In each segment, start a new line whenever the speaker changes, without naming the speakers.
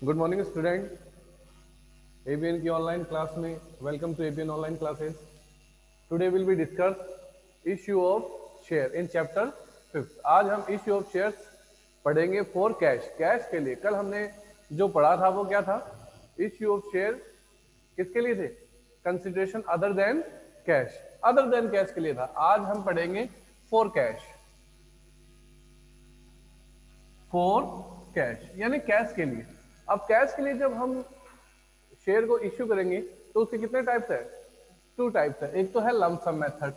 Good morning student. ABN की online class में welcome to ABN online classes. Today will be discuss issue of share in chapter 5th। आज हम issue of shares पढ़ेंगे for cash. Cash के लिए कल हमने जो पढ़ा था वो क्या था? इश्यू ऑफ शेयर किसके लिए थे? Consideration other than cash, other than cash के लिए था। आज हम पढ़ेंगे फॉर कैश। फॉर कैश यानी कैश के लिए। अब कैश के लिए जब हम शेयर को इश्यू करेंगे तो उसके कितने टाइप्स है? टू टाइप्स है। एक तो है lump sum method,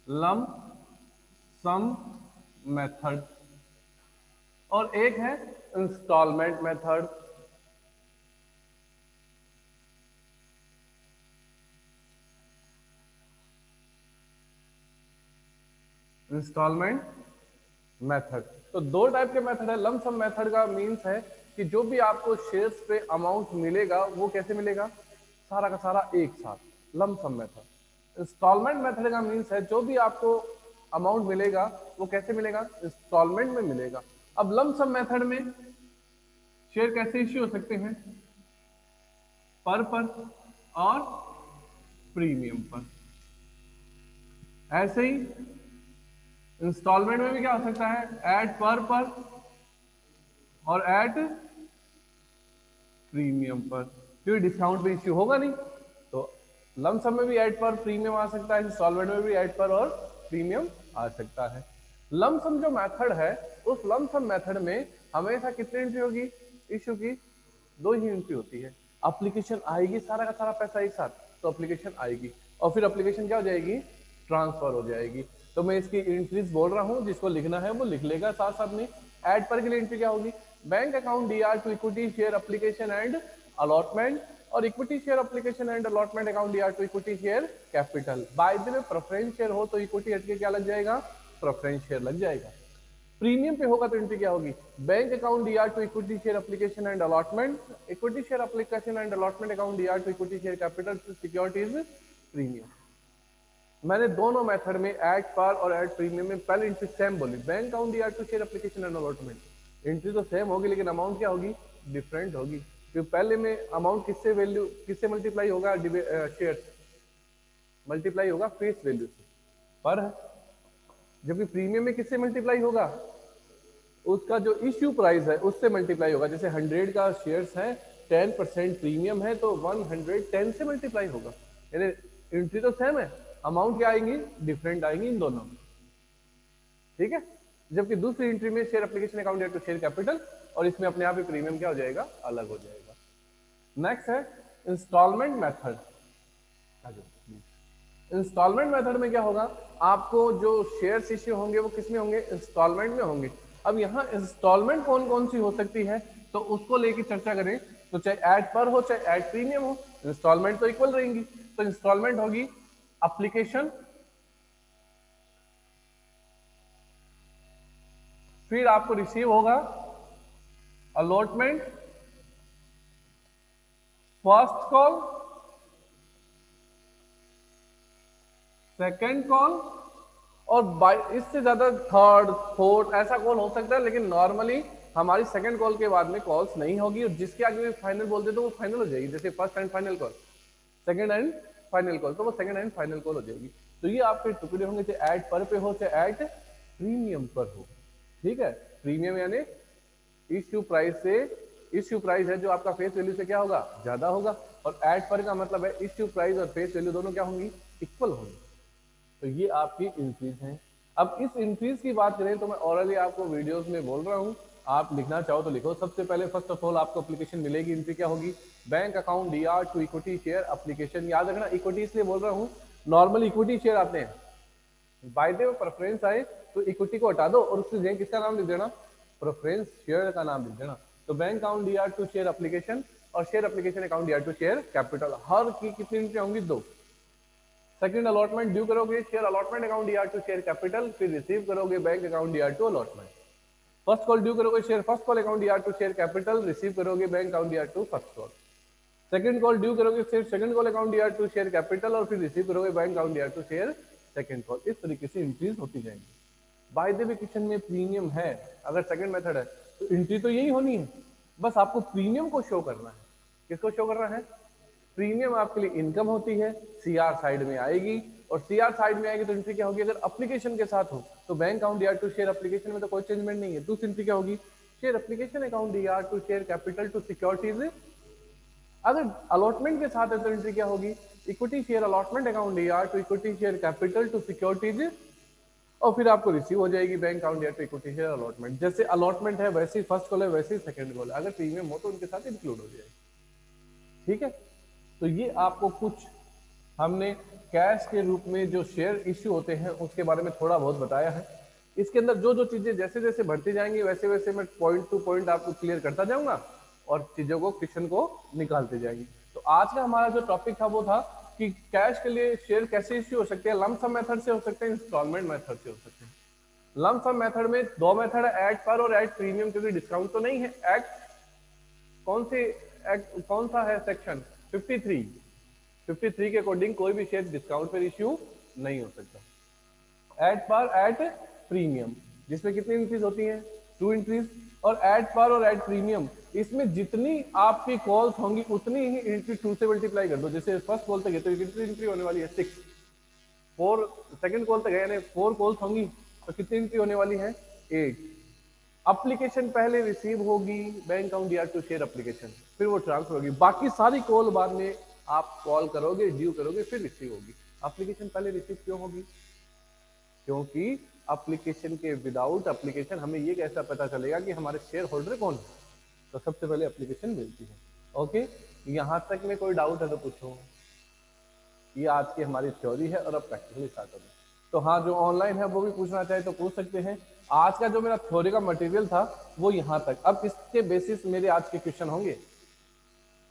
lump sum method, और एक है इंस्टॉलमेंट मेथड। इंस्टॉलमेंट मेथड, तो दो टाइप के मेथड है। लम सम मेथड का मीन्स है कि जो भी आपको शेयर्स पे अमाउंट मिलेगा वो कैसे मिलेगा? सारा का सारा एक साथ, lump sum method. Installment method का मीन्स है जो भी आपको अमाउंट मिलेगा वो कैसे मिलेगा? इंस्टॉलमेंट में मिलेगा। अब लम सम मेथड में शेयर कैसे इश्यू हो सकते हैं? पर और प्रीमियम पर। ऐसे ही इंस्टॉलमेंट में भी क्या हो सकता है? एट पर और एट प्रीमियम पर, क्योंकि डिस्काउंट भी इश्यू होगा नहीं। तो लमसम में भी एड पर प्रीमियम आ सकता है, इंस्टॉलमेंट में भी एड पर और प्रीमियम आ सकता है। लमसम जो मेथड है उस लमसम मेथड में हमेशा कितनी एंट्री होगी इश्यू की? दो ही एंट्री होती है। एप्लीकेशन आएगी, सारा का सारा पैसा एक साथ, तो एप्लीकेशन आएगी और फिर एप्लीकेशन क्या हो जाएगी? ट्रांसफर हो जाएगी। तो मैं इसकी एंट्रीज बोल रहा हूं, जिसको लिखना है वो लिख लेगा साथ साथ में। एड पर के लिए एंट्री क्या होगी? Bank account DR to equity share application and allotment, और equity share application and allotment account DR to equity share capital. By the way preference share हो तो इक्विटी हट के क्या लग जाएगा? प्रेफरेंस शेयर लग जाएगा। प्रीमियम पे होगा तो एंट्री क्या होगी? Bank account DR to equity share application and allotment, equity share application and allotment account DR to equity share capital securities premium. मैंने दोनों मेथड में एड पर और एड प्रीमियम में पहले एंट्री सेम बोली। Bank account DR to share application and allotment entry तो same होगी लेकिन अमाउंट क्या होगी? डिफरेंट होगी। क्योंकि पहले में अमाउंट किससे वैल्यू किससे मल्टीप्लाई होगा? शेयर मल्टीप्लाई होगा फेस वैल्यू से, पर है। जबकि प्रीमियम में किससे मल्टीप्लाई होगा? उसका जो इश्यू प्राइस है उससे मल्टीप्लाई होगा। जैसे 100 का शेयर्स है, 10% प्रीमियम है तो 110 से मल्टीप्लाई होगा। यानी एंट्री तो सेम है, अमाउंट क्या आएंगी? डिफरेंट आएंगी इन दोनों में। ठीक है। जबकि दूसरी एंट्री में share application account to share capital, और इसमें अपने आप ही प्रीमियम क्या हो जाएगा? अलग हो जाएगा। नेक्स्ट है इंस्टॉलमेंट मेथड। इंस्टॉलमेंट मेथड में क्या होगा? आपको जो शेयर्स इश्यू होंगे वो किसमें होंगे? इंस्टॉलमेंट में होंगे। अब यहाँ इंस्टॉलमेंट कौन कौन सी हो सकती है तो उसको लेके चर्चा करें। तो चाहे एड पर हो चाहे एड प्रीमियम हो, इंस्टॉलमेंट तो इक्वल रहेंगी। तो इंस्टॉलमेंट होगी एप्लीकेशन, फिर आपको रिसीव होगा allotment, first call, second call, और इससे ज्यादा थर्ड फोर्थ ऐसा कॉल हो सकता है, लेकिन नॉर्मली हमारी सेकंड कॉल के बाद में कॉल्स नहीं होगी, और जिसके आगे फाइनल बोल दे तो वो फाइनल हो जाएगी। जैसे first and final call, second and final call, तो वो सेकंड एंड फाइनल कॉल हो जाएगी। तो ये आपके टुकड़े होंगे, चाहे एड पर पे हो चाहे एड प्रीमियम पर हो। ठीक है। प्रीमियम यानी इश्यू प्राइस से, इश्यू प्राइस है जो आपका फेस वैल्यू से क्या होगा? ज्यादा होगा। और एड पर का मतलब है इश्यू प्राइस और फेस वैल्यू दोनों क्या होंगी? इक्वल होंगी। तो ये आपकी इंक्रीज है। अब इस इंक्रीज की बात करें तो मैं ऑलरेडी आपको वीडियोस में बोल रहा हूं, आप लिखना चाहो तो लिखो। सबसे पहले फर्स्ट ऑफ ऑल आपको एप्लीकेशन मिलेगी, एंट्री क्या होगी? Bank account DR to equity share application. याद रखना इक्विटी इसलिए बोल रहा हूं, नॉर्मल इक्विटी शेयर आते हैं, बाय द वे प्रेफरेंस आए तो इक्विटी को हटा दो और उसकी जगह किसका नाम लिख देना? प्रेफरेंस शेयर का नाम लिख देना। तो bank account DR to share application और share application account DR to share capital, हर की कितनी एंट्री होंगी? दो। सेकंड अलॉटमेंट ड्यू करोगे share allotment account DR to share capital, फिर रिसीव करोगे bank account DR to allotment. First call due करोगे share first call account DR to share capital, receive करोगे bank account DR to first call. Second call due करोगे share second call account DR to share capital, और फिर receive करोगे bank account DR to share second call. इस तरीके से increase होती जाएंगी। बाय द वे किचन में प्रीमियम है, अगर सेकंड मेथड है एंट्री तो यही होनी है, बस आपको प्रीमियम को शो करना है। किसको शो करना है? प्रीमियम आपके लिए इनकम होती है, सीआर साइड में आएगी, और सीआर साइड में आएगी तो एंट्री क्या होगी? अगर एप्लीकेशन के साथ हो तो bank account DR to share application में तो कोई चेंजमेंट नहीं है। दूसरी एंट्री क्या होगी? Share application account DR to share capital to securities. अगर अलॉटमेंट के साथ है तो एंट्री क्या होगी? Equity share allotment account DR to equity share capital to securities, और फिर आपको रिसीव हो जाएगी bank account DR to equity share allotment. जैसे अलॉटमेंट है वैसे ही फर्स्ट कॉल है, वैसे ही सेकंड कॉल है, अगर प्रीमियम हो तो उनके साथ इंक्लूड हो जाएगी। ठीक है, तो ये आपको कुछ हमने कैश के रूप में जो शेयर इश्यू होते हैं उसके बारे में थोड़ा बहुत बताया है। इसके अंदर जो जो चीजें जैसे जैसे बढ़ती जाएंगी वैसे वैसे मैं पॉइंट टू पॉइंट आपको क्लियर करता जाऊंगा और चीजों को क्वेश्चन को निकालते जाएंगे। तो आज का हमारा जो टॉपिक था वो था कि कैश के लिए शेयर कैसे इश्यू हो सकते हैं। लम सम मेथड से हो सकते हैं, इंस्टॉलमेंट मेथड से हो सकते हैं। लम सम मेथड में दो मेथड है, ऐड पर और ऐड प्रीमियम, क्योंकि डिस्काउंट तो नहीं है। ऐड कौन सा है सेक्शन? 53। 53 के अकॉर्डिंग कोई भी शेयर डिस्काउंट पर इश्यू नहीं हो सकता। एट पर एट प्रीमियम, जिसमें कितनी एंट्रीज होती हैं? 2 एंट्रीज। और एट पर और एट प्रीमियम, इसमें जितनी आपकी कॉल्स होंगी उतनी ही एंट्री 2 से मल्टीप्लाई कर दो। जैसे फर्स्ट कॉल तक है तो कितनी एंट्री होने वाली है? 6। 4 सेकंड कॉल तक है यानी 4 कॉल्स होंगी तो कितनी एंट्री होने वाली है? 8। एप्लीकेशन पहले रिसीव होगी bank account DR to share application, फिर वो ट्रांसफर होगी। बाकी सारी कॉल बाद में आप कॉल करोगे, ड्यू करोगे, फिर रिसीव होगी। एप्लीकेशन पहले रिसीव क्यों होगी? क्योंकि एप्लीकेशन के विदाउट एप्लीकेशन हमें ये कैसा पता चलेगा कि हमारे शेयर होल्डर कौन है? तो सबसे पहले एप्लीकेशन मिलती है। ओके, यहां तक में कोई डाउट है तो पूछो। ये आज की हमारी थ्योरी है और अब प्रैक्टिकली स्टार्ट होगी। तो हाँ, जो ऑनलाइन है वो भी पूछना चाहे तो पूछ सकते हैं। आज का जो मेरा थ्योरी का मटेरियल था वो यहाँ तक। अब इसके बेसिस मेरे आज के क्वेश्चन होंगे।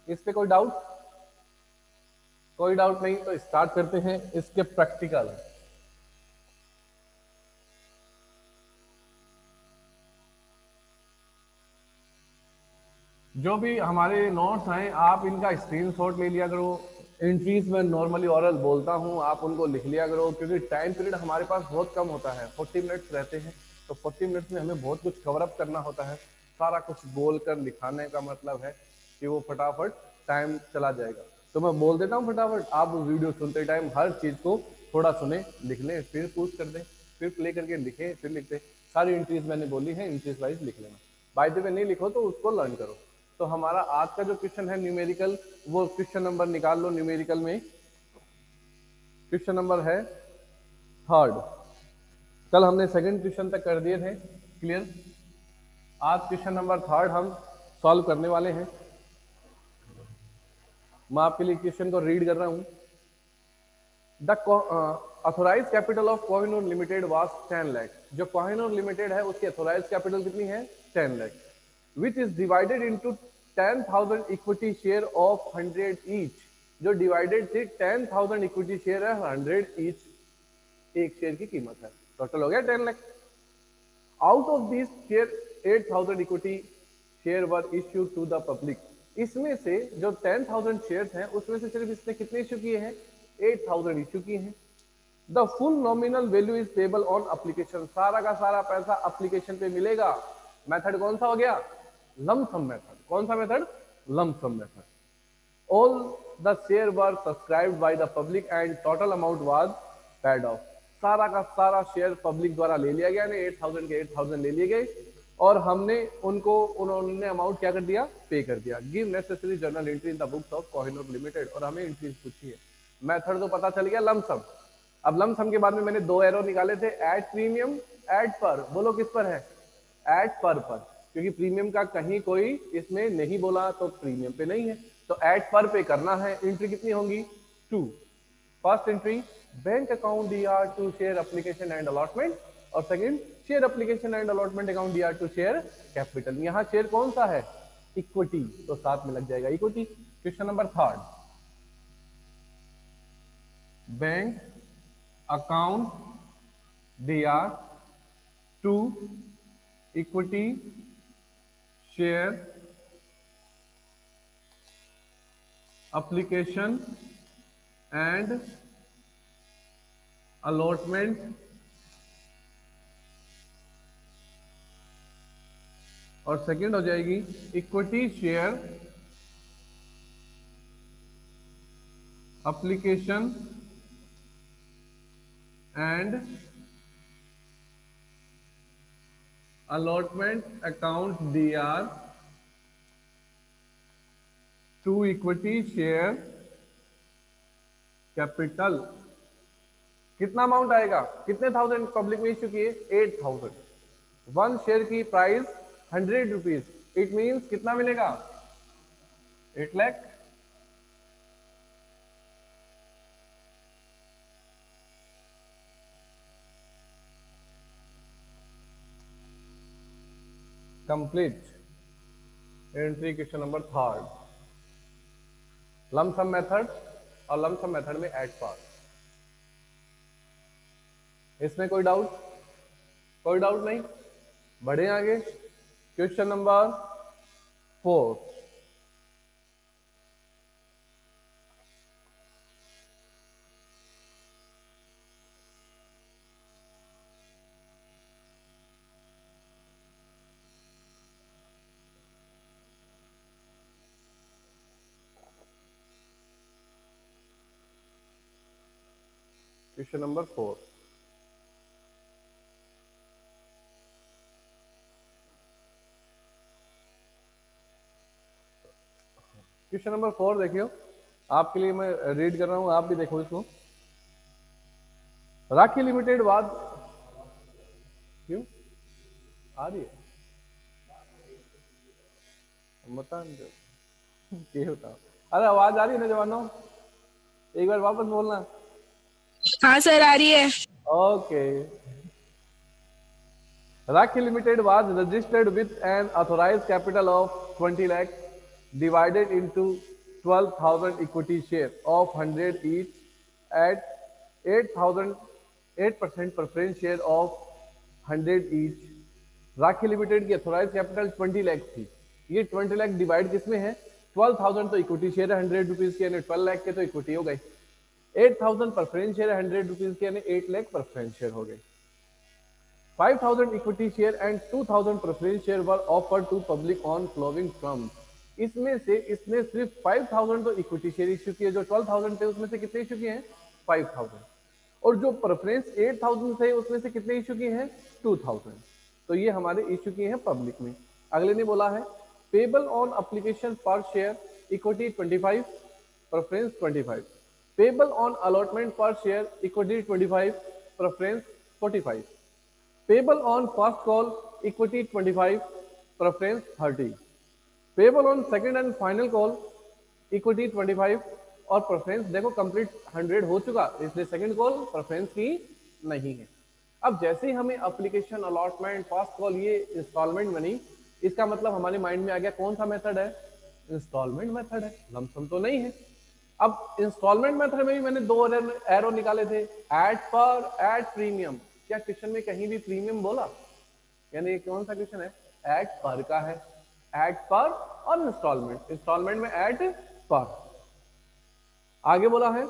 इस पे कोई डाउट? कोई डाउट नहीं तो स्टार्ट करते हैं इसके प्रैक्टिकल। जो भी हमारे नोट्स हैं आप इनका स्क्रीनशॉट ले लिया करो। एंट्रीज में नॉर्मली ओरल बोलता हूँ, आप उनको लिख लिया करो, क्योंकि टाइम पीरियड हमारे पास बहुत कम होता है, 40 मिनट्स रहते हैं। तो 40 मिनट्स में हमें बहुत कुछ कवर अप करना होता है। सारा कुछ बोल कर लिखाने का मतलब है कि वो फटाफट टाइम चला जाएगा। तो मैं बोल देता हूँ फटाफट, आप वीडियो सुनते टाइम हर चीज को थोड़ा सुने, लिख लें, फिर पूछ कर दें, फिर प्ले करके लिखें, फिर लिखते। सारी एंट्रीज मैंने बोली है, एंट्रीज वाइज लिख लेना। बाय द वे नहीं लिखो तो उसको लर्न करो। तो हमारा आज का जो क्वेश्चन है न्यूमेरिकल, वो क्वेश्चन नंबर निकाल लो। न्यूमेरिकल में क्वेश्चन नंबर है 3rd। कल हमने सेकंड क्वेश्चन तक कर दिए थे क्लियर। आज क्वेश्चन नंबर 3rd हम सॉल्व करने वाले हैं। मैं आपके लिए क्वेश्चन को रीड कर रहा हूं। The authorise capital of Kohinoor limited was 10 lakh. जो कोहिनूर लिमिटेड है उसकी ऑथोराइज कैपिटल कितनी है? 10 lakh, which is divided into 10,000 equity share of 100 each. जो डिवाइडेड थी 10,000 इक्विटी शेयर है, 100 ईच एक शेयर की कीमत है। टोटल हो गया 10 lakh. Out of this share 8,000 equity share were issue to the public. इसमें से जो 10,000 शेयर हैं उसमें से सिर्फ इसने कितने इश्यू किए हैं? 8,000 इश्यू किए हैं। The full nominal value is payable on application. सारा का सारा पैसा एप्लीकेशन पे मिलेगा। मेथड कौन सा हो गया? Lump sum method. कौन सा method? Lump sum method. All the share were subscribed by the public and total amount was paid of. सारा का सारा शेयर पब्लिक द्वारा ले लिया गया, 8,000 के 8,000 ले लिए गए और हमने उन्होंने अमाउंट क्या कर दिया? पे कर दिया। Give necessary journal entry in the books of Kohinoor limited. और हमें एंट्रीज पूछी है। मेथड तो पता चल गया लमसम। अब लमसम के बाद में मैंने 2 एरो निकाले थे, एड प्रीमियम, एड पर। बोलो किस पर है? एड पर। क्योंकि प्रीमियम का कहीं कोई इसमें नहीं बोला तो प्रीमियम पे नहीं है, तो एड पर पे करना है। एंट्री कितनी होंगी? 2। First entry bank account DR to share application and allotment, और second share application and allotment account DR to share capital. यहां शेयर कौन सा है? इक्विटी, तो साथ में लग जाएगा equity. Question number 3rd, bank account DR to equity share application and allotment और सेकंड हो जाएगी equity share application and allotment account DR to equity share capital. कितना अमाउंट आएगा, कितने थाउजेंड पब्लिक में इश्यू किए, 8,000। वन शेयर की price 100 rupees, it means कितना मिलेगा, 8 lakh. Complete entry question number third, lump sum method और लमसम मेथड में एट पार। इसमें कोई डाउट, कोई डाउट नहीं, बढ़े आगे। Question number 4, question number 4, question number 4 देखियो, आपके लिए मैं रीड कर रहा हूं, आप भी देखो इसको। राखी लिमिटेड वाज, क्यों आ रही है, बता ये बताओ। अरे आवाज आ रही है ना जवानों, एक बार वापस बोलना।
हाँ सर आ रही है।
Okay. Rakhi Limited was registered with an authorized capital of 20 lakh divided into 12,000 equity share of 100 each at 8,000 8% preference share of 100 each। Rakhi limited की अथोराइज कैपिटल 20 लाख थी। ये 20 लाख डिवाइड किसमें है, 12,000 तो इक्विटी शेयर है 100 रुपीज के, यानी 12 लाख के तो इक्विटी हो गई, 8,000 प्रेफरेंस शेयर 100 रुपीज के, यानी 8 लाख प्रेफरेंस शेयर हो गए। 5,000 equity share and 2,000 preference share were offered to public on following terms। इसमें से इसने सिर्फ 5,000 तो इक्विटी शेयर इश्यू किए, जो 12,000 थे उसमें से कितने इश्यू किए हैं, 5,000, और जो प्रेफरेंस 8,000 थे उसमें से कितने इश्यू किए हैं, 2,000। तो ये हमारे इश्यू किए हैं पब्लिक में। अगले ने बोला है पेबल ऑन एप्लीकेशन पर share, equity 25, preference 25, payable on allotment पर share, equity 25, preference 45, payable on first call, equity 25, preference 30, payable on second and final call, equity 25 और प्रेफरेंस देखो कंप्लीट 100 हो चुका, इसलिए सेकंड कॉल प्रेफरेंस की नहीं है। अब जैसे ही हमें एप्लीकेशन, अलॉटमेंट, फर्स्ट कॉल, ये इंस्टॉलमेंट बनी, इसका मतलब हमारे माइंड में आ गया कौन सा मेथड है, इंस्टॉलमेंट मेथड है, लमसम तो नहीं है। अब इंस्टॉलमेंट मेथड में भी मैंने दो एरो निकाले थे, एट पर, एट प्रीमियम। क्या क्वेश्चन में कहीं भी प्रीमियम बोला, यानी कौन सा क्वेश्चन है, एट पर का है, एट पर और इंस्टॉलमेंट, इंस्टॉलमेंट में एट पर। आगे बोला है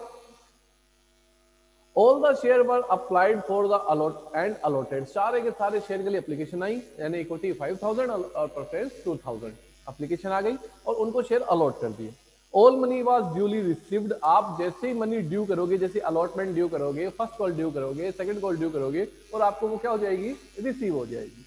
all the share were applied for the a lot and allotted, सारे के सारे शेयर के लिए एप्लीकेशन आई, यानी इक्विटी 5,000 और प्रेफरेंस 2,000, एप्लीकेशन आ गई और उनको शेयर अलॉट कर दिए। All money was duly received, आप जैसे ही मनी ड्यू करोगे, जैसे अलॉटमेंट ड्यू करोगे, फर्स्ट कॉल ड्यू करोगे, सेकंड कॉल ड्यू करोगे, और आपको वो क्या हो जाएगी, रिसीव हो जाएगी।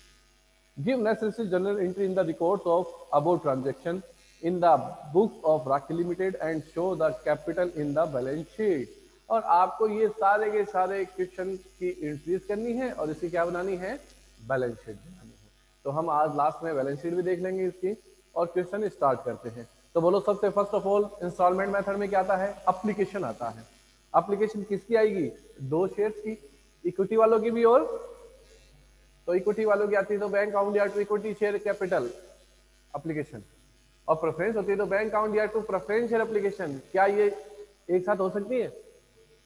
Give necessary general entry in the records of about transaction in the books of rakhi limited and show the capital in the balance sheet. और आपको ये सारे के सारे क्वेश्चन की एंट्रीज करनी है और इसकी क्या बनानी है, बैलेंस शीट बनानी है। तो हम आज लास्ट में बैलेंस शीट भी देख लेंगे इसकी, और क्वेश्चन स्टार्ट करते हैं। तो बोलो सबसे first of all installment method में क्या आता है, एप्लीकेशन आता है। एप्लीकेशन किसकी आएगी, दो शेयर्स की, इक्विटी वालों की भी, और तो इक्विटी वालों की आती है तो बैंक अकाउंट या to equity share capital application, और प्रेफरेंस होती है तो बैंक अकाउंट या टू प्रेफरेंस शेयर एप्लीकेशन। क्या ये एक साथ हो सकती है,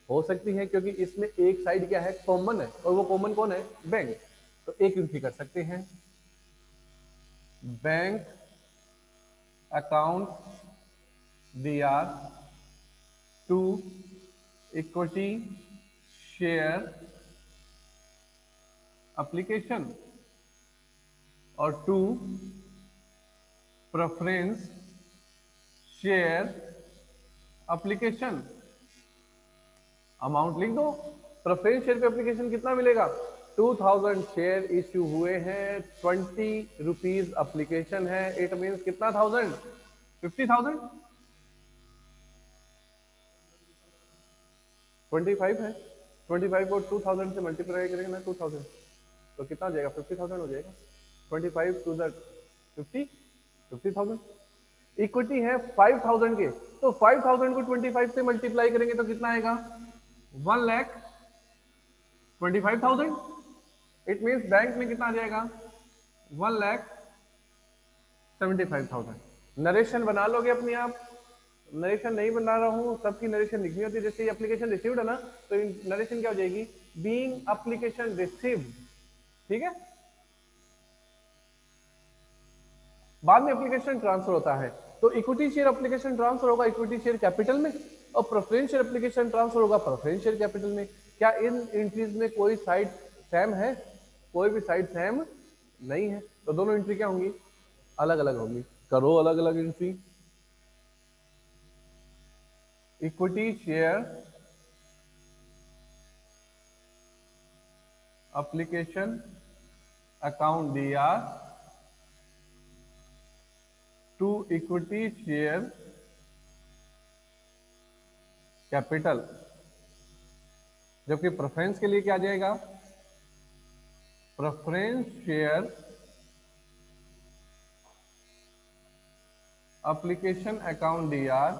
हो सकती है, क्योंकि इसमें एक साइड क्या है, कॉमन है, और वो कॉमन कौन है, बैंक। तो एक एंट्री कर सकते हैं, bank account DR to equity share application और to preference share application, amount लिख दो। प्रेफरेंस शेयर पे एप्लीकेशन कितना मिलेगा? 2000 शेयर इश्यू हुए हैं, 20 रुपीज एप्लीकेशन है, इट मीन्स कितना थाउजेंड? 50,000। 25 है, 25 को 2000 से मल्टीप्लाई करेंगे ना 2000, तो कितना हो जाएगा? 50,000 हो जाएगा। 25 टू द 50, 50,000। इक्विटी है 5,000 के, तो 5,000 को 25 से मल्टीप्लाई करेंगे तो कितना आएगा? 1,25,000। इट मीन्स बैंक में कितना आ जाएगा? 1,75,000। नरेशन बना लोगे अपने आप? नरेशन नहीं बना रहा हूं, सबकी नरेशन लिखनी होती है। जैसे ये एप्लीकेशन रिसीव्ड है ना, तो नरेशन क्या हो जाएगी? बीइंग एप्लीकेशन रिसीव्ड, ठीक है। बाद में एप्लीकेशन ट्रांसफर होता है, तो इक्विटी शेयर एप्लीकेशन ट्रांसफर होगा इक्विटी शेयर कैपिटल में, और प्रेफरेंस शेयर एप्लीकेशन ट्रांसफर होगा प्रेफरेंस शेयर कैपिटल में। क्या इन एंट्रीज में कोई साइड सेम है? कोई भी साइड सेम नहीं है, तो दोनों एंट्री क्या होंगी? अलग अलग होंगी। करो अलग अलग entry. Equity share application account DR to equity share capital, जबकि प्रेफरेंस के लिए क्या आ जाएगा? Preference share application account DR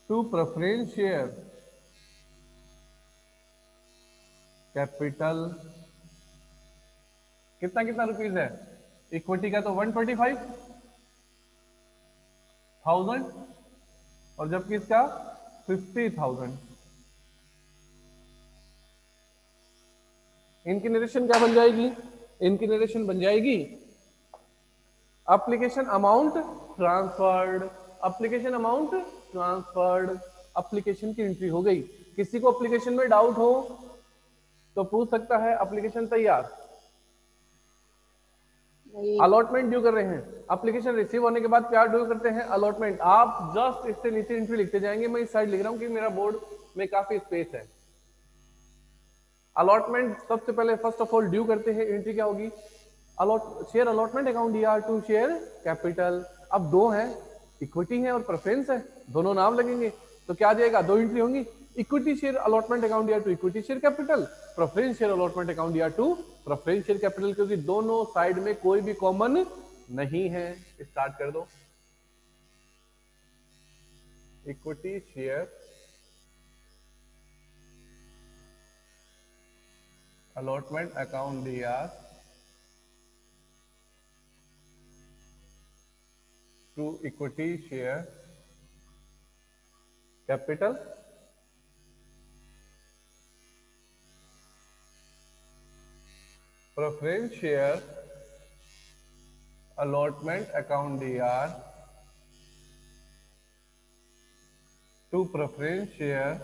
to preference share capital. कितना कितना रुपीज है? इक्विटी का तो 125,000, और जबकि इसका 50,000। इनकी नरेशन क्या बन जाएगी? इनकी नरेशन बन जाएगी application amount transferred, application amount transferred, application की एंट्री हो गई। किसी को एप्लीकेशन में डाउट हो तो पूछ सकता है। एप्लीकेशन तैयार, अलॉटमेंट ड्यू कर रहे हैं। एप्लीकेशन रिसीव होने के बाद क्या ड्यू करते हैं? अलॉटमेंट। आप जस्ट इससे नीचे एंट्री लिखते जाएंगे। मैं इस साइड लिख रहा हूं कि मेरा बोर्ड में काफी स्पेस है। अलॉटमेंट सबसे पहले फर्स्ट ऑफ ऑल ड्यू करते हैं, एंट्री क्या होगी? Share allotment account DR to share capital. अब दो है, इक्विटी है और प्रेफरेंस है, दोनों नाम लगेंगे, तो क्या आ जाएगा? दो एंट्री होंगी। Equity share allotment account DR to equity share capital, preference share allotment account DR to preference share capital, क्योंकि दोनों साइड में कोई भी कॉमन नहीं है। स्टार्ट कर दो। Equity share allotment account DR to equity share capital, preference share allotment account DR to preference share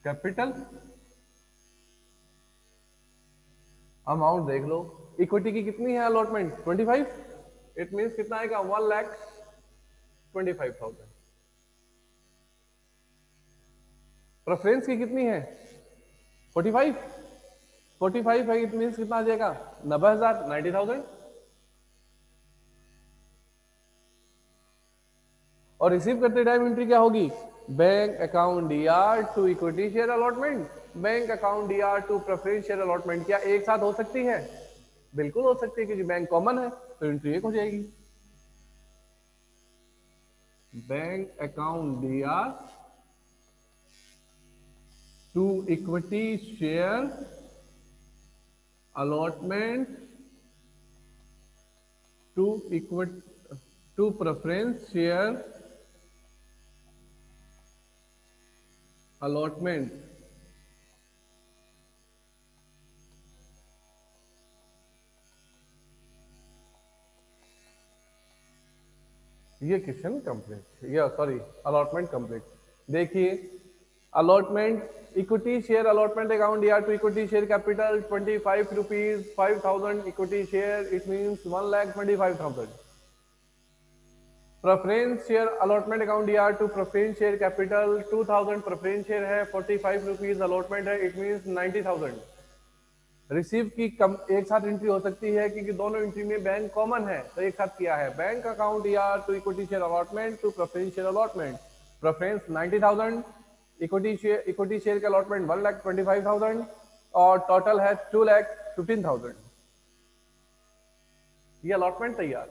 capital. Amount देख लो, इक्विटी की कितनी है अलॉटमेंट? 25। इट मीन्स कितना आएगा? 1,25,000। प्रेफरेंस की कितनी है? 45। 45 है, इट मीन्स कितना आ जाएगा? 90,000, 90,000। और रिसीव करते टाइम एंट्री क्या होगी? Bank account DR to equity share allotment, bank account DR to preference share allotment. क्या एक साथ हो सकती है? बिल्कुल हो सकती है, क्योंकि बैंक कॉमन है, तो एंट्री एक हो जाएगी। Bank account DR to equity share allotment to equity to preference share allotment. ये क्वेश्चन कंप्लीट, ये सॉरी अलॉटमेंट कंप्लीट। देखिए allotment equity share allotment account या to equity share capital 25 rupees 5000 equity share it means 1,25,000. Preference share allotment account या to preference share capital 2000 preference share है 45 rupees allotment है it means 90,000. Receive की कम एक साथ entry हो सकती है क्योंकि दोनों एंट्री में बैंक कॉमन है तो एक साथ किया है. बैंक अकाउंट या to equity share allotment to preference share allotment. Preference 90,000, equity share का अलॉटमेंट 1,25,000 और टोटल है 2,15,000. ये अलॉटमेंट तैयार.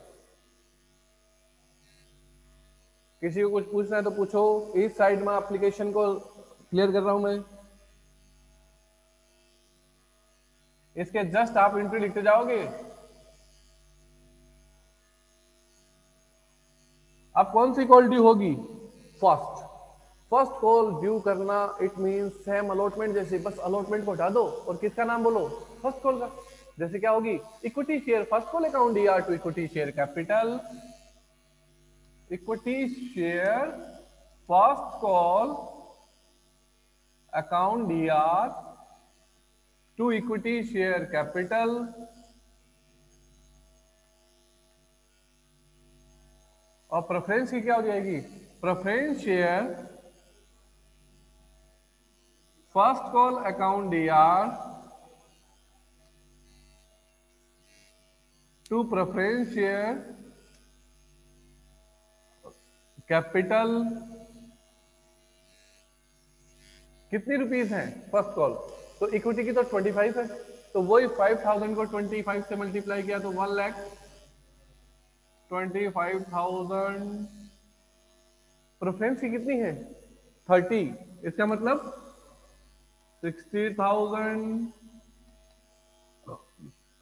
किसी को कुछ पूछना है तो पूछो. इस साइड में एप्लीकेशन को क्लियर कर रहा हूं मैं. इसके जस्ट आप एंट्री लिखते जाओगे. अब कौन सी कॉल ड्यू होगी? फर्स्ट कॉल ड्यू करना इट मींस सेम अलॉटमेंट जैसे, बस अलॉटमेंट को हटा दो और किसका नाम बोलो? फर्स्ट कॉल का. जैसे क्या होगी? Equity share first call account या to equity share capital. Equity share first call account या टू इक्विटी शेयर कैपिटल. और प्रेफरेंस की क्या हो जाएगी? Preference share first call account DR to preference share capital. कितनी रुपीस है फर्स्ट कॉल? तो इक्विटी की तो 25 है तो वही 5,000 को 25 से मल्टीप्लाई किया तो 1,25,000. प्रेफरेंस की कितनी है? 30. इसका मतलब 60,000.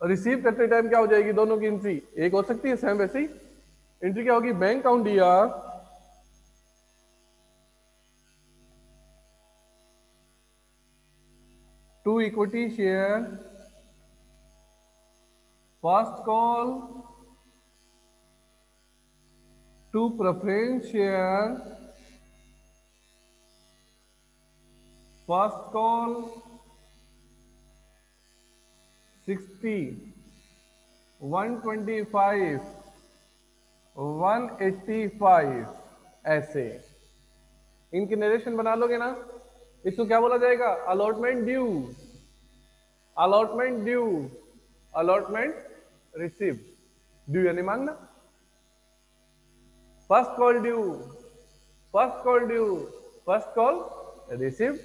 रिसीव करते टाइम क्या हो जाएगी? दोनों की एंट्री एक हो सकती है सेम. वैसे ही एंट्री क्या होगी? Bank account DR to equity share first call to preference share first call 60, 125, 185 ऐसे. इनकी नरेशन बना लोगे ना. इसको क्या बोला जाएगा? Allotment due, allotment due, allotment receive. Due यानी मांगना. First call due, first call due, first call receive.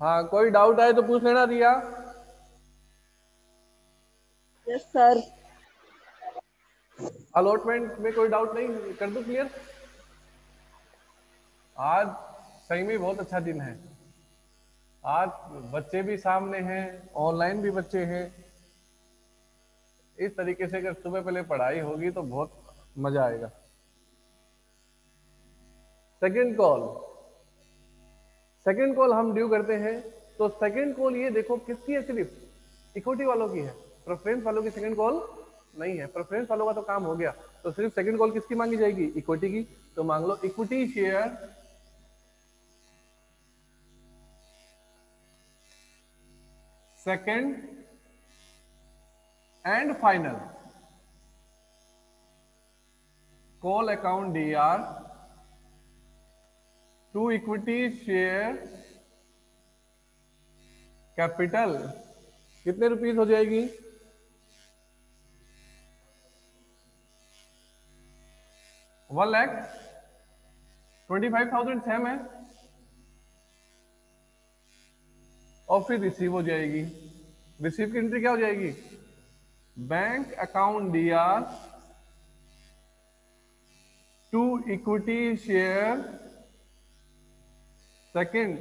हाँ, कोई डाउट आए तो पूछ लेना रिया.
Yes sir.
अलॉटमेंट में कोई डाउट नहीं? कर दो क्लियर. आज सही में बहुत अच्छा दिन है. आज बच्चे भी सामने हैं, ऑनलाइन भी बच्चे हैं. इस तरीके से अगर सुबह पहले पढ़ाई होगी तो बहुत मजा आएगा. सेकंड कॉल हम ड्यू करते हैं तो सेकंड कॉल ये देखो किसकी है? सिर्फ इक्विटी वालों की है. प्रेफरेंस वालों की सेकंड कॉल नहीं है. प्रेफरेंस वालों का तो काम हो गया तो सिर्फ सेकंड कॉल किसकी मांगी जाएगी? इक्विटी की. तो मांग लो equity share second and final call account DR to equity share capital. कितने रुपीस हो जाएगी? 1,25,000 सेम है. और फिर रिसीव हो जाएगी. रिसीव की एंट्री क्या हो जाएगी? Bank account DR to equity share second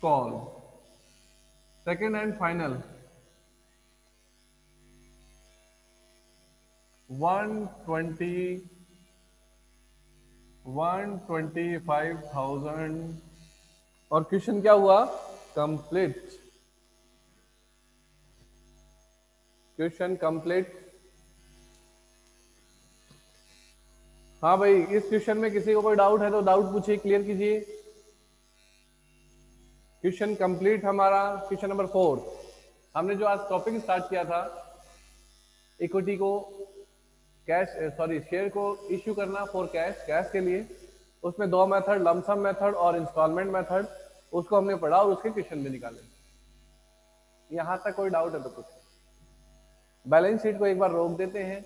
call second and final 125,000. और क्वेश्चन क्या हुआ? कंप्लीट. Question complete. हाँ भाई, इस क्वेश्चन में किसी को कोई डाउट है तो डाउट पूछिए, क्लियर कीजिए। क्वेश्चन कंप्लीट हमारा। क्वेश्चन नंबर 4, हमने जो आज टॉपिक स्टार्ट किया था, इक्विटी को कैश सॉरी शेयर को इश्यू करना फॉर कैश, कैश के लिए, उसमें दो मेथड, लमसम मेथड और इंस्टॉलमेंट मेथड, उसको हमने पढ़ा और उसके क्वेश्चन भी निकाले। यहां तक कोई डाउट है तो कुछ? बैलेंस शीट को एक बार रोक देते हैं,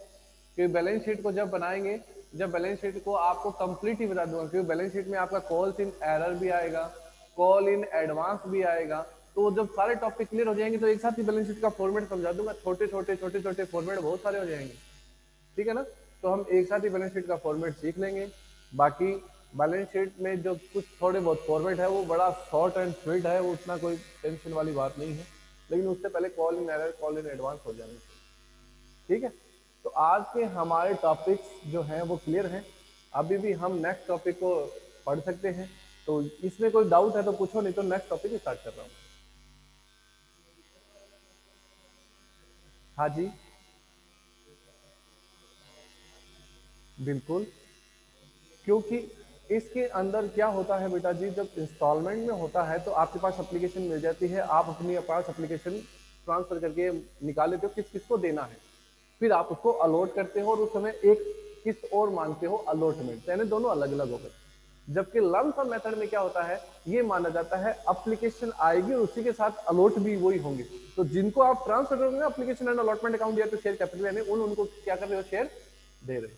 क्योंकि बैलेंस शीट को जब बनाएंगे, जब बैलेंस शीट को आपको कंप्लीट ही बता दूंगा, क्योंकि बैलेंस शीट में आपका कॉल्स इन एरर भी आएगा, कॉल इन एडवांस भी आएगा। तो जब सारे टॉपिक क्लियर हो जाएंगे तो एक साथ ही बैलेंस शीट का फॉर्मेट समझा दूंगा, छोटे छोटे फॉर्मेट बहुत सारे हो जाएंगे, ठीक है ना। तो हम एक साथ ही बैलेंस शीट का फॉर्मेट सीख लेंगे। बाकी बैलेंस शीट में जो कुछ थोड़े बहुत फॉर्मेट है वो बड़ा शॉर्ट एंड स्वीट है, वो उतना कोई टेंशन वाली बात नहीं है, लेकिन उससे पहले call in error, call in advance हो जाने चाहिए, ठीक है। तो आज के हमारे टॉपिक्स जो हैं वो क्लियर हैं। अभी भी हम नेक्स्ट टॉपिक को पढ़ सकते हैं, तो इसमें कोई डाउट है तो पूछो, नहीं तो नेक्स्ट टॉपिक स्टार्ट कर रहा हूँ। हाँ जी, बिल्कुल, क्योंकि इसके अंदर क्या होता है बेटा जी, जब इंस्टॉलमेंट में होता है तो आपके पास एप्लीकेशन मिल जाती है, आप अपने पास एप्लीकेशन ट्रांसफर करके निकाल लेते हो किस किस को देना है, फिर आप उसको अलॉट करते हो और उस समय एक किस्त और मांगते हो अलॉटमेंट, यानी दोनों अलग अलग हो गए। जबकि लम्प सम मेथड में क्या होता है, ये माना जाता है एप्लीकेशन आएगी और उसी के साथ अलॉट भी वही होंगे। तो जिनको आप ट्रांसफर करोगे ना एप्लीकेशन एंड अलॉटमेंट अकाउंट या तो शेयर कैपिटल, यानी उनको क्या कर रहे हो, शेयर दे रहे हो,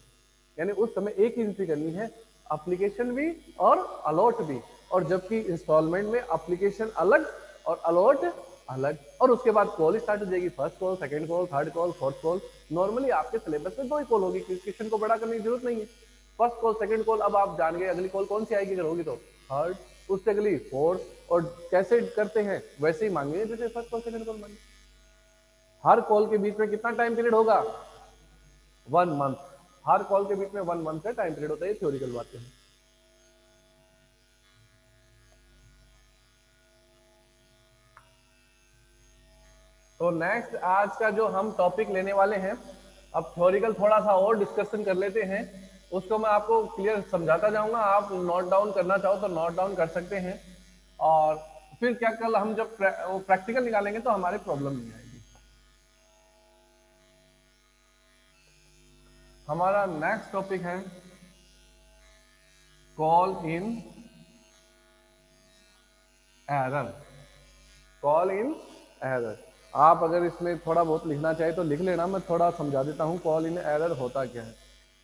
यानी उस समय एक ही एंट्री करनी है, एप्लीकेशन भी और अलॉट भी। और जबकि इंस्टॉलमेंट में एप्लीकेशन अलग और अलॉट अलग, और उसके बाद कॉल स्टार्ट हो जाएगी, first call, second call, third call, fourth call. Normally आपके सिलेबस में 2 ही कॉल होगी, क्वेश्चन को बड़ा करने की जरूरत नहीं है। फर्स्ट कॉल, सेकंड कॉल, अब आप जान गए अगली कॉल कौन सी आएगी, अगर होगी तो थर्ड, उससे अगली फोर्थ, और कैसे करते हैं वैसे ही मांगेंगे जैसे फर्स्ट कॉल सेकंड कॉल मांगे। हर कॉल के बीच में कितना टाइम पीरियड होगा, 1 मंथ। हर कॉल के बीच में 1 मंथ का टाइम पीरियड होता है, ये थ्योरिकल बातें हैं। तो नेक्स्ट आज का जो हम टॉपिक लेने वाले हैं, अब थ्योरिकल थोड़ा सा और डिस्कशन कर लेते हैं, उसको मैं आपको क्लियर समझाता जाऊंगा, आप नोट डाउन करना चाहो तो नोट डाउन कर सकते हैं। और फिर क्या, कल हम जब प्रैक्टिकल निकालेंगे तो हमारे प्रॉब्लम नहीं आएगी। हमारा नेक्स्ट टॉपिक है call in error. Call in error, आप अगर इसमें थोड़ा बहुत लिखना चाहे तो लिख लेना, मैं थोड़ा समझा देता हूं कॉल इन एरर होता क्या है।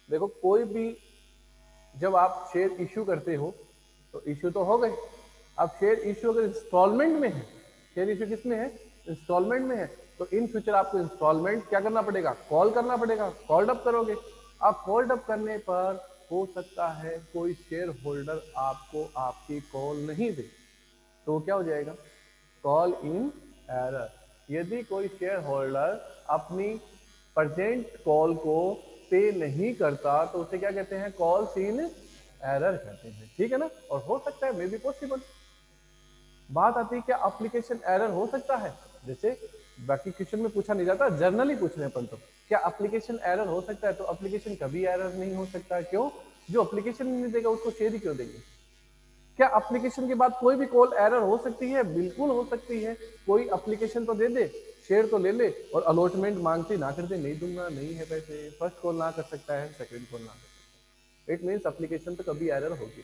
देखो, कोई भी जब आप शेयर इश्यू करते हो तो इश्यू तो हो गए, अब शेयर इश्यू अगर इंस्टॉलमेंट में है, शेयर इश्यू किस में है, इंस्टॉलमेंट में है, तो इन फ्यूचर आपको इंस्टॉलमेंट क्या करना पड़ेगा, कॉल करना पड़ेगा, कॉल्ड अप करोगे। अब कॉल्ड अप करने पर हो सकता है कोई शेयर होल्डर आपको आपकी कॉल नहीं दे, तो क्या हो जाएगा, कॉल इन एरर। यदि कोई शेयर होल्डर अपनी प्रेजेंट कॉल को पे नहीं करता तो उसे क्या कहते हैं, कॉल्स इन एरर कहते हैं, ठीक है ना। और हो सकता है, मे बी पॉसिबल। बात आती है क्या एप्लीकेशन एरर हो सकता है, जैसे बाकी क्वेश्चन में पूछा नहीं जाता, जर्नली पूछ रहे हैं अपन, तो क्या एप्लीकेशन एरर हो सकता है, तो एप्लीकेशन कभी एरर नहीं हो सकता, क्यों, जो एप्लीकेशन नहीं देगा उसको शेयर ही क्यों देंगे। क्या एप्लीकेशन के बाद कोई भी कॉल एरर हो सकती है, बिल्कुल हो सकती है। कोई एप्लीकेशन तो दे दे, शेयर तो ले ले, और अलॉटमेंट मांगते ना कर दे, नहीं दूंगा, नहीं है पैसे, फर्स्ट कॉल ना कर सकता है, सेकंड कॉल ना कर सकता है। इट मींस एप्लीकेशन तो कभी एरर होगी,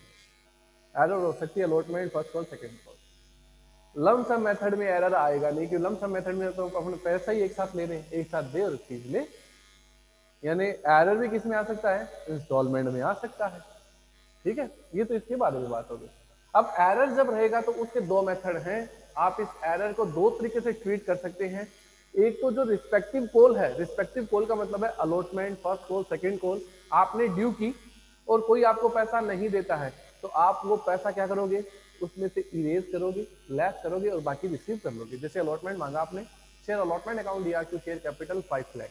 एरर हो सकती है allotment, first call, second call. Lump sum method में एरर आएगा नहीं, क्योंकि लम्प सम मेथड में तो अपन पैसा ही एक साथ ले रहे हैं, एक साथ दे और चीज ले, यानी एरर भी किस में आ सकता है, इंस्टॉलमेंट में आ सकता है, ठीक है। ये तो इसके बारे में बात होगी। अब एरर जब रहेगा तो उसके 2 मेथड हैं, आप इस एरर को 2 तरीके से ट्रीट कर सकते हैं। एक तो जो रिस्पेक्टिव कॉल है, रिस्पेक्टिव कॉल का मतलब है allotment, first call, second call, आपने ड्यू की और कोई आपको पैसा नहीं देता है, तो आप वो पैसा क्या करोगे, उसमें से इरेज करोगे, लेस करोगे और बाकी रिसीव कर लोगे। जैसे अलॉटमेंट मांगा आपने, शेयर अलॉटमेंट अकाउंट दिया कि शेयर कैपिटल 5 लाख,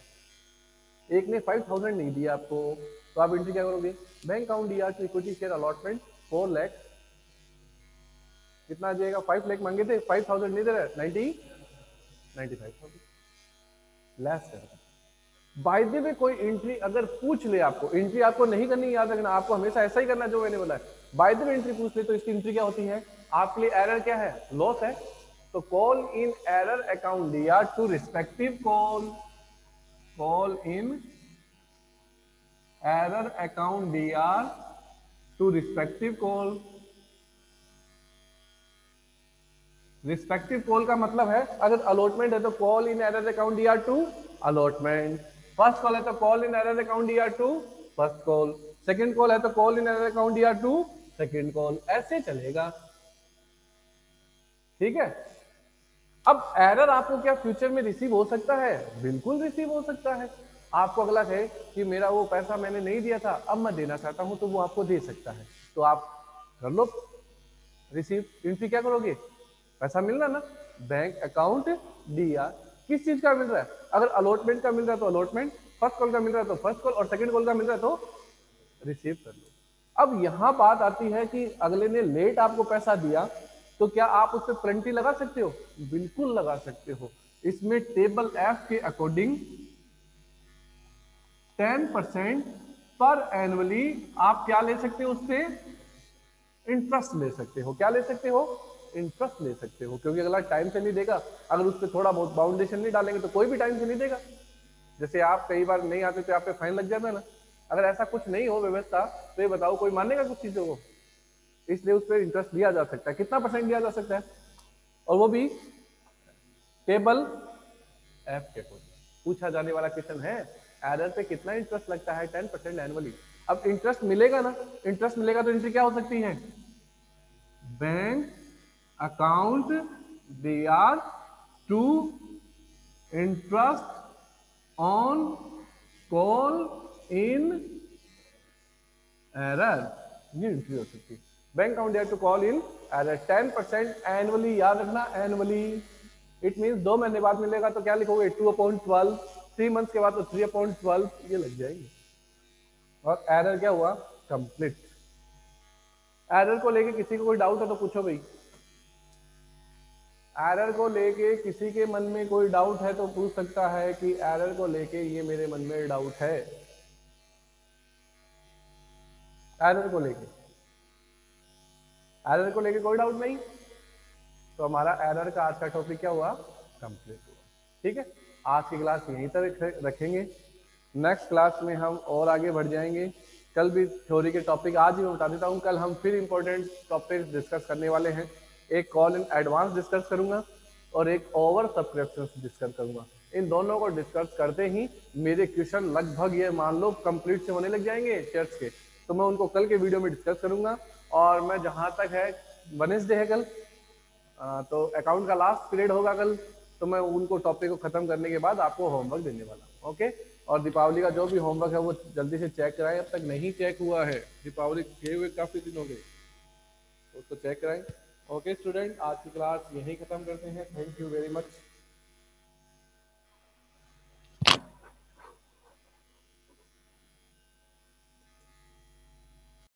एक ने 5000 नहीं दिया आपको, तो आप एंट्री क्या करोगे, बैंक अकाउंट दिया कि इक्विटी शेयर अलॉटमेंट 4 लाख, कितना आ जाएगा, 5 लाख मांगे थे, 5000 नहीं दे रहे, 95,000 लेस कर, बाय द वे कोई एंट्री अगर पूछ ले आपको, एंट्री आपको नहीं करनी, याद रखना, आपको हमेशा ऐसा ही करना जो मैंने बोला है। बाय द वे एंट्री पूछ ले तो इसकी एंट्री क्या होती है, आपके लिए एरर क्या है, लॉस है। तो call in error account DR to respective call in error account DR to respective call. Respective call का मतलब है अगर अलॉटमेंट है तो call in error account DR to allotment, first call है तो call in error account DR to first call, second call है तो call in error account DR to second call, ऐसे चलेगा। ठीक है। अब एरर आपको क्या फ्यूचर में रिसीव हो सकता है, बिल्कुल रिसीव हो सकता है। आपको अगला है कि मेरा वो पैसा मैंने नहीं दिया था, अब मैं देना चाहता हूं, तो वो आपको दे सकता है, तो आप कर लो रिसीव। एंट्री क्या करोगे, पैसा मिल रहा ना, बैंक अकाउंट डीआर, किस चीज का मिल रहा है, अगर अलॉटमेंट का मिल रहा है तो अलॉटमेंट, फर्स्ट कॉल का मिल रहा है तो फर्स्ट कॉल, और सेकंड कॉल का मिल रहा है तो रिसीव कर लो। अब यहां बात आती है कि अगले ने लेट आपको पैसा दिया तो क्या आप उस पर पेनल्टी लगा सकते हो, बिल्कुल लगा सकते हो। इसमें टेबल एफ के अकॉर्डिंग 10% पर एनुअली आप क्या ले सकते हो, उससे इंटरेस्ट ले सकते हो। क्या ले सकते हो, इंटरेस्ट ले सकते हो, क्योंकि अगला टाइम से नहीं देगा। अगर उस पर थोड़ा बहुत बाउंडेशन नहीं डालेंगे तो कोई भी टाइम से नहीं देगा। जैसे आप कई बार नहीं आते तो आप पे फाइन लग जाता है ना, अगर ऐसा कुछ नहीं हो व्यवस्था तो ये बताओ कोई मानेगा कुछ चीजों को, इसलिए उस पर इंटरेस्ट दिया जा सकता है। कितना परसेंट दिया जा सकता है, और वो भी टेबल एफ के कोड पूछा जाने वाला क्वेश्चन है, एरर पे कितना इंटरेस्ट लगता है, 10% एनुअली। अब इंटरेस्ट मिलेगा ना, इंटरेस्ट मिलेगा तो एंट्री क्या हो सकती है, bank account DR to interest on call in error, ये एंट्री हो सकती है। Bank account DR to call in error 10% annually, याद रखना एनुअली। इट मींस 2 महीने बाद मिलेगा तो क्या लिखोगे 2/12, 3 मंथ्स के बाद तो 3/12, ये लग जाएगी। और एरर क्या हुआ, कंप्लीट। एरर को लेके किसी को कोई डाउट है तो पूछो भाई, एरर को लेके किसी के मन में कोई डाउट है तो पूछ सकता है कि एरर को लेके ये मेरे मन में डाउट है, एरर को लेके कोई डाउट नहीं, तो हमारा एरर का आज का टॉपिक क्या हुआ, कंप्लीट हुआ। ठीक है, आज की क्लास यहीं तक रखेंगे, नेक्स्ट क्लास में हम और आगे बढ़ जाएंगे। कल भी थ्योरी के टॉपिक आज ही मैं बता देता हूँ, कल हम फिर इंपॉर्टेंट टॉपिक डिस्कस करने वाले हैं। एक कॉल इन एडवांस डिस्कस करूंगा और एक ओवर सब्सक्रिप्शन डिस्कस करूंगा। इन दोनों को डिस्कस करते ही मेरे क्वेश्चन लगभग ये मान लो कंप्लीट से होने लग जाएंगे चर्च के, तो मैं उनको कल के वीडियो में डिस्कस करूंगा। और मैं जहां तक है वेडनेसडे है कल, तो अकाउंट का लास्ट पीरियड होगा कल, तो मैं उनको टॉपिक को खत्म करने के बाद आपको होमवर्क देने वाला हूँ। ओके, और दीपावली का जो भी होमवर्क है वो जल्दी से चेक कराएं, अब तक नहीं चेक हुआ है, दीपावली के हुए काफी दिन हो गए, उसको चेक कराएं। ओके स्टूडेंट, आज की क्लास यहीं खत्म करते हैं। Thank you very much.